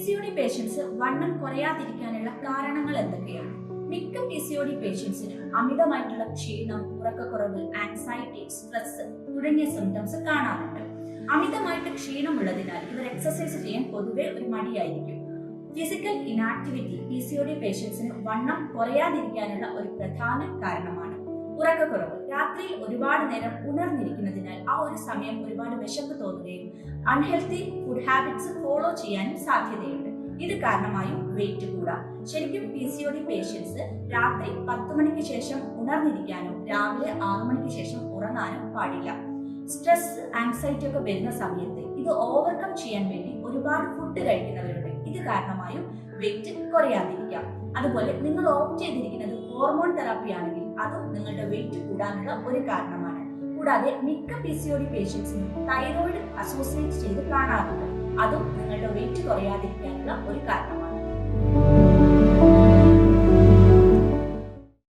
PCOD patients വണ്ണം കുറയാതിരിക്കാനുള്ള കാരണങ്ങൾ എന്തൊക്കെയാണ്? മിക്ക PCOD പേഷ്യൻസിന് അമിതമായിട്ടുള്ള ക്ഷീണം, ഉറക്കക്കുറവ്, ആൻസൈറ്റി, സ്ട്രെസ് തുടങ്ങിയ സിംറ്റംസ് കാണാറുണ്ട്. അമിതമായിട്ട് ക്ഷീണമുള്ളതിനാൽ ഇവർ എക്സസൈസ് ചെയ്യാൻ പൊതുവെ ഒരു മടിയായിരിക്കും. ഫിസിക്കൽ ഇനാക്ടിവിറ്റി PCOD പേഷ്യൻസിന് വണ്ണം കുറയാതിരിക്കാനുള്ള ഒരു പ്രധാന കാരണമാണ്. ഉറക്കക്കുറവ്, രാത്രിയിൽ ഒരുപാട് നേരം ഉണർന്നിരിക്കുന്നതിനാൽ ആ ഒരു സമയം ഒരുപാട് വിശപ്പ് തോന്നുകയും അൺഹെൽത്തി ഫുഡ് ഹാബിറ്റ്സ് ഫോളോ ചെയ്യാനും സാധ്യതയുണ്ട്. ഇത് കാരണമായും വെയിറ്റ് കൂടാം. ശരിക്കും PCOD പേഷ്യൻസ് രാത്രി 10 മണിക്ക് ശേഷം ഉണർന്നിരിക്കാനോ രാവിലെ 6 മണിക്ക് ശേഷം ഉറങ്ങാനോ പാടില്ല. സ്ട്രെസ്, ആൻസൈറ്റി ഒക്കെ വരുന്ന സമയത്ത് ഇത് ഓവർകം ചെയ്യാൻ വേണ്ടി ഒരുപാട് ഫുഡ് കഴിക്കുന്നവരുണ്ട്. ഇത് കാരണമായും വെയിറ്റ് കുറയാതിരിക്കാം. അതുപോലെ നിങ്ങൾ ഓപ്റ്റ് ചെയ്തിരിക്കുന്നത് ഹോർമോൺ തെറാപ്പി ആണെങ്കിൽ അതും നിങ്ങളുടെ വെയിറ്റ് കൂടാനുള്ള ഒരു കാരണമാണ്. കൂടാതെ മിക്ക PCOD പേഷ്യൻസിനും തൈറോയിഡ് അസോസിയേറ്റ് ചെയ്ത് കാണാറുണ്ട്. അതും നിങ്ങളുടെ വെയിറ്റ് കുറയാതിരിക്കാനുള്ള ഒരു കാരണമാണ്.